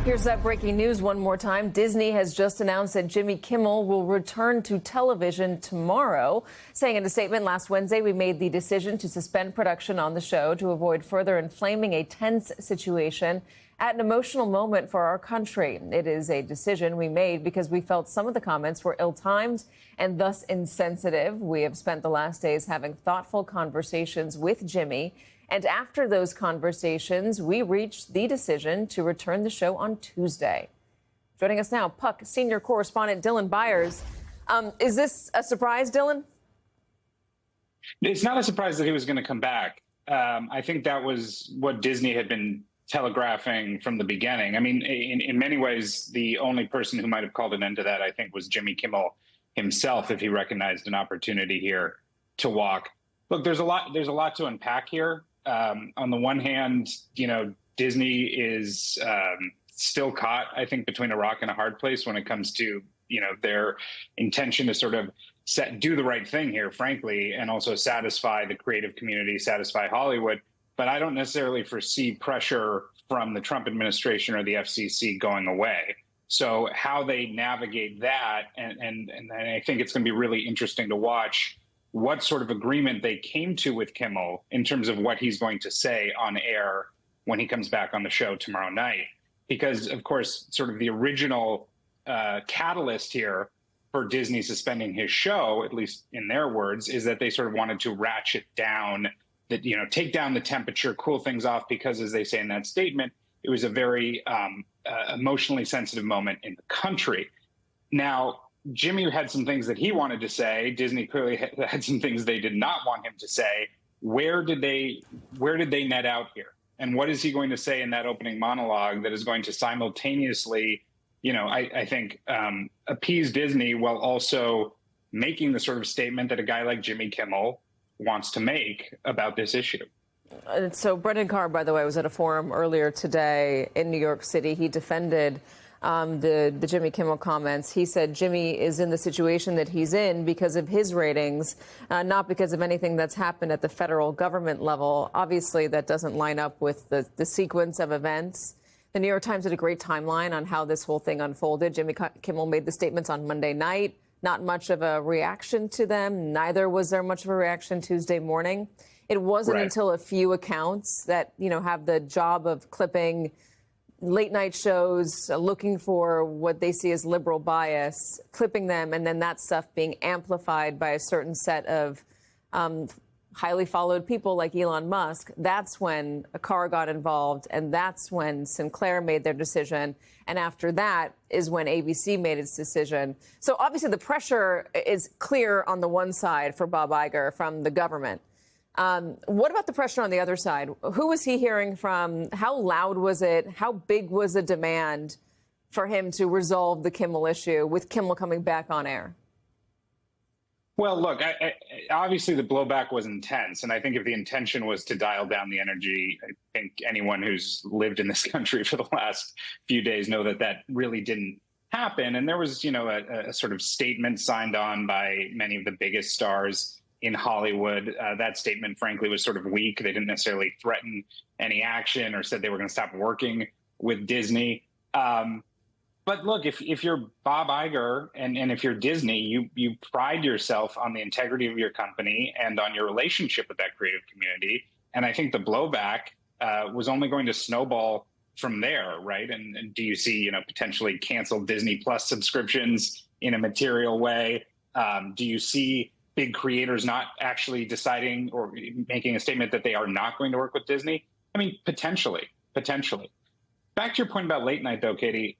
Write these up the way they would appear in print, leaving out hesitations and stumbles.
Here's that breaking news one more time. Disney has just announced that Jimmy Kimmel will return to television tomorrow, saying in a statement last Wednesday, we made the decision to suspend production on the show to avoid further inflaming a tense situation at an emotional moment for our country. It is a decision we made because we felt some of the comments were ill-timed and thus insensitive. We have spent the last days having thoughtful conversations with Jimmy. And after those conversations, we reached the decision to return the show on Tuesday. Joining us now, Puck senior correspondent Dylan Byers. Is this a surprise, Dylan? It's not a surprise that he was going to come back. I think that was what Disney had been telegraphing from the beginning. I mean, in many ways, the only person who might have called an end to that, I think, was Jimmy Kimmel himself, if he recognized an opportunity here to walk. Look, there's a lot to unpack here. On the one hand, Disney is still caught, I think, between a rock and a hard place when it comes to, their intention to sort of do the right thing here, frankly, and also satisfy the creative community, satisfy Hollywood. But I don't necessarily foresee pressure from the Trump administration or the FCC going away. So how they navigate that, and I think it's going to be really interesting to watch what sort of agreement they came to with Kimmel in terms of what he's going to say on air when he comes back on the show tomorrow night. Because, of course, sort of the original catalyst here for Disney suspending his show, at least in their words, is that they sort of wanted to ratchet down, take down the temperature, cool things off, because, as they say in that statement, it was a very emotionally sensitive moment in the country. Now, Jimmy had some things that he wanted to say. Disney clearly had some things they did not want him to say. Where did they net out here? And what is he going to say in that opening monologue that is going to simultaneously, I think, appease Disney while also making the sort of statement that a guy like Jimmy Kimmel wants to make about this issue? So Brendan Carr, by the way, was at a forum earlier today in New York City. He defended the Jimmy Kimmel comments. He said Jimmy is in the situation that he's in because of his ratings, not because of anything that's happened at the federal government level. Obviously, that doesn't line up with the sequence of events. The New York Times did a great timeline on how this whole thing unfolded. Jimmy Kimmel made the statements on Monday night. Not much of a reaction to them. Neither was there much of a reaction Tuesday morning. It wasn't until a few accounts that, have the job of clipping late night shows, looking for what they see as liberal bias, clipping them, and then that stuff being amplified by a certain set of highly followed people like Elon Musk. That's when Carr got involved, and that's when Sinclair made their decision. And after that is when ABC made its decision. So obviously the pressure is clear on the one side for Bob Iger from the government. What about the pressure on the other side? Who was he hearing from? How loud was it? How big was the demand for him to resolve the Kimmel issue with Kimmel coming back on air? Well, look, obviously the blowback was intense. And I think if the intention was to dial down the energy, I think anyone who's lived in this country for the last few days know that really didn't happen. And there was, a sort of statement signed on by many of the biggest stars in Hollywood. That statement, frankly, was sort of weak. They didn't necessarily threaten any action or said they were going to stop working with Disney. But look, if you're Bob Iger and if you're Disney, you pride yourself on the integrity of your company and on your relationship with that creative community. And I think the blowback was only going to snowball from there, right? And do you see, potentially canceled Disney Plus subscriptions in a material way? Do you see big creators not actually deciding or making a statement that they are not going to work with Disney? I mean, potentially. Back to your point about late night, though, Katie,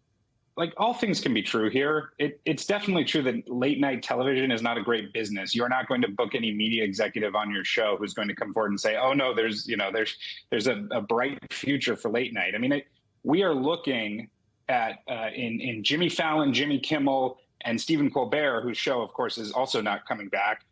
like all things can be true here. It's definitely true that late night television is not a great business. You're not going to book any media executive on your show who's going to come forward and say, oh, no, there's a bright future for late night. I mean, we are looking at in Jimmy Fallon, Jimmy Kimmel, and Stephen Colbert, whose show, of course, is also not coming back.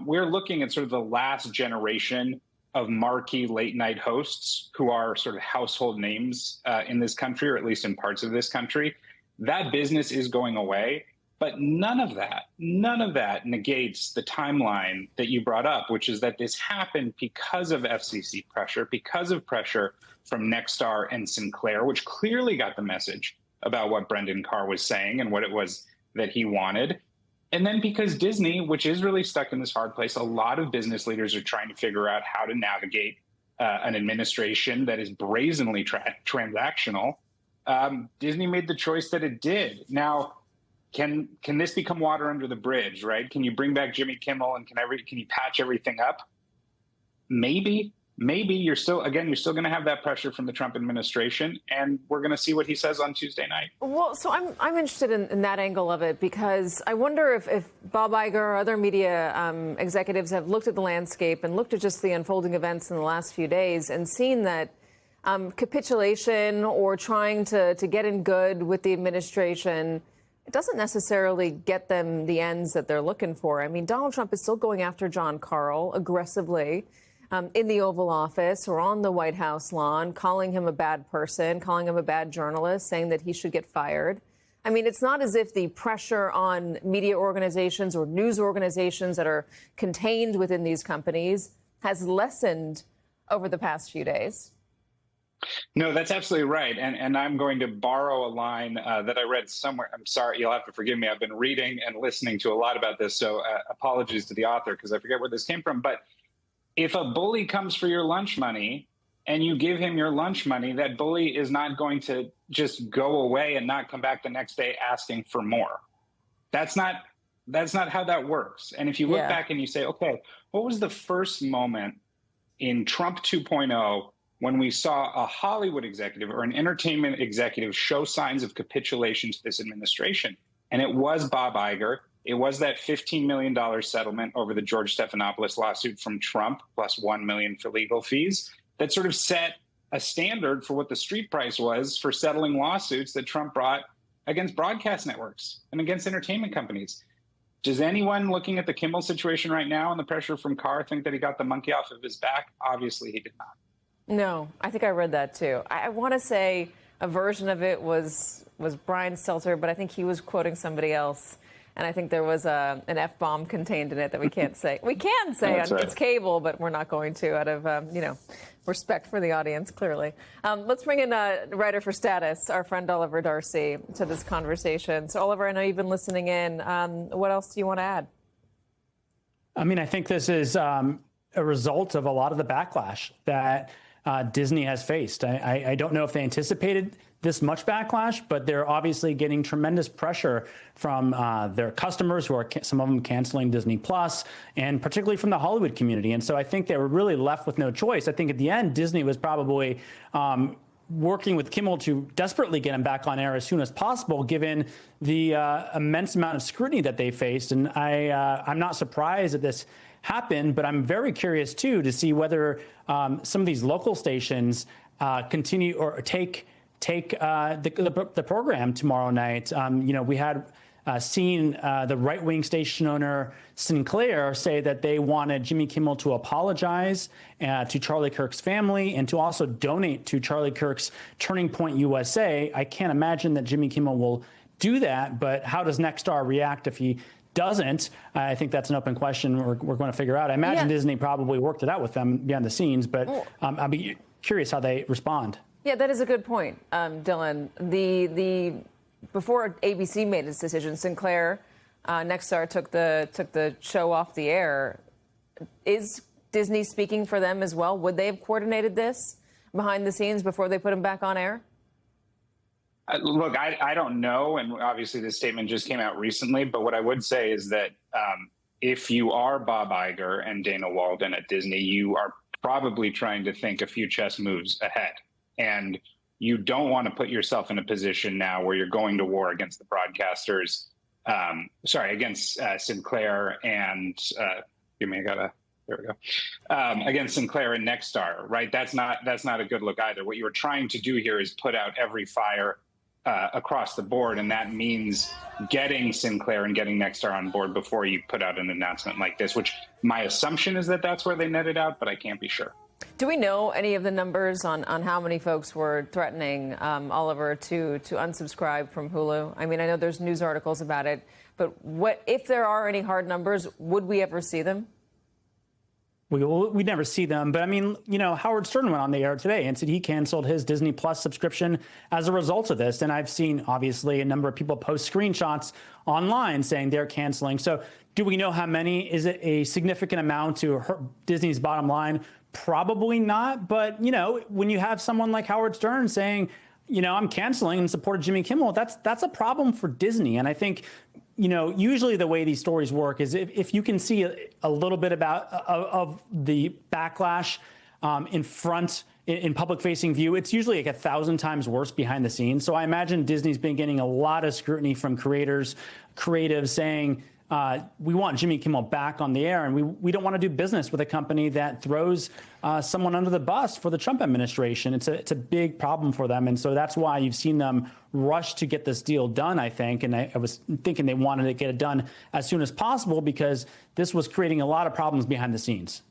We're looking at sort of the last generation of marquee late night hosts who are sort of household names in this country, or at least in parts of this country. That business is going away. But none of that negates the timeline that you brought up, which is that this happened because of FCC pressure, because of pressure from Nexstar and Sinclair, which clearly got the message about what Brendan Carr was saying and what it was that he wanted. And then because Disney, which is really stuck in this hard place, a lot of business leaders are trying to figure out how to navigate an administration that is brazenly transactional. Disney made the choice that it did. Now, can this become water under the bridge, right? Can you bring back Jimmy Kimmel and can you patch everything up? Maybe you're still going to have that pressure from the Trump administration, and we're going to see what he says on Tuesday night. Well, so I'm interested in that angle of it, because I wonder if Bob Iger or other media executives have looked at the landscape and looked at just the unfolding events in the last few days and seen that capitulation or trying to get in good with the administration, it doesn't necessarily get them the ends that they're looking for. I mean, Donald Trump is still going after Jon Karl aggressively in the Oval Office or on the White House lawn, calling him a bad person, calling him a bad journalist, saying that he should get fired. I mean, it's not as if the pressure on media organizations or news organizations that are contained within these companies has lessened over the past few days. No, that's absolutely right. And I'm going to borrow a line that I read somewhere. I'm sorry, you'll have to forgive me. I've been reading and listening to a lot about this, so apologies to the author because I forget where this came from. But if a bully comes for your lunch money and you give him your lunch money, that bully is not going to just go away and not come back the next day asking for more. That's not how that works. And if you look back and you say, okay, what was the first moment in Trump 2.0 when we saw a Hollywood executive or an entertainment executive show signs of capitulation to this administration? And it was Bob Iger. It was that $15 million settlement over the George Stephanopoulos lawsuit from Trump, plus $1 million for legal fees, that sort of set a standard for what the street price was for settling lawsuits that Trump brought against broadcast networks and against entertainment companies. Does anyone looking at the Kimmel situation right now and the pressure from Carr think that he got the monkey off of his back? Obviously, he did not. No, I think I read that too. I want to say a version of it was Brian Stelter, but I think he was quoting somebody else. And I think there was an F-bomb contained in it that we can't say. We can say on It's Cable, but we're not going to out of, respect for the audience, clearly. Let's bring in a writer for Status, our friend Oliver Darcy, to this conversation. So, Oliver, I know you've been listening in. What else do you want to add? I mean, I think this is a result of a lot of the backlash that Disney has faced. I don't know if they anticipated this much backlash, but they're obviously getting tremendous pressure from their customers, who are some of them canceling Disney Plus, and particularly from the Hollywood community. And so I think they were really left with no choice. I think at the end, Disney was probably working with Kimmel to desperately get him back on air as soon as possible, given the immense amount of scrutiny that they faced. And I'm not surprised that this happened, but I'm very curious, too, to see whether some of these local stations continue or take the program tomorrow night. We had seen the right-wing station owner Sinclair say that they wanted Jimmy Kimmel to apologize to Charlie Kirk's family and to also donate to Charlie Kirk's Turning Point USA. I can't imagine that Jimmy Kimmel will do that, but how does Nexstar react if he doesn't? I think that's an open question we're going to figure out. I imagine Disney probably worked it out with them behind the scenes, but I'll be curious how they respond. Yeah, that is a good point, Dylan. Before ABC made its decision, Sinclair, Nexstar took the show off the air. Is Disney speaking for them as well? Would they have coordinated this behind the scenes before they put him back on air? Look, I don't know, and obviously this statement just came out recently, but what I would say is that if you are Bob Iger and Dana Walden at Disney, you are probably trying to think a few chess moves ahead. And you don't want to put yourself in a position now where you're going to war against the broadcasters, against Sinclair and, against Sinclair and Nexstar, right? That's not a good look either. What you're trying to do here is put out every fire across the board, and that means getting Sinclair and getting Nexstar on board before you put out an announcement like this, which my assumption is that that's where they netted out, but I can't be sure. Do we know any of the numbers on how many folks were threatening Oliver to unsubscribe from Hulu? I mean, I know there's news articles about it, but what if there are any hard numbers? Would we ever see them? We never see them. But I mean, you know, Howard Stern went on the air today and said he canceled his Disney Plus subscription as a result of this. And I've seen, obviously, a number of people post screenshots online saying they're canceling. So do we know how many? Is it a significant amount to Disney's bottom line? Probably not. But, you know, when you have someone like Howard Stern saying, you know, I'm canceling in support of Jimmy Kimmel, that's a problem for Disney. And I think, you know, usually the way these stories work is if you can see a little bit of the backlash in public facing view, it's usually like 1,000 times worse behind the scenes. So I imagine Disney's been getting a lot of scrutiny from creators, creatives saying, we want Jimmy Kimmel back on the air, and we don't want to do business with a company that throws someone under the bus for the Trump administration. It's a big problem for them, and so that's why you've seen them rush to get this deal done, I think. And I was thinking they wanted to get it done as soon as possible because this was creating a lot of problems behind the scenes.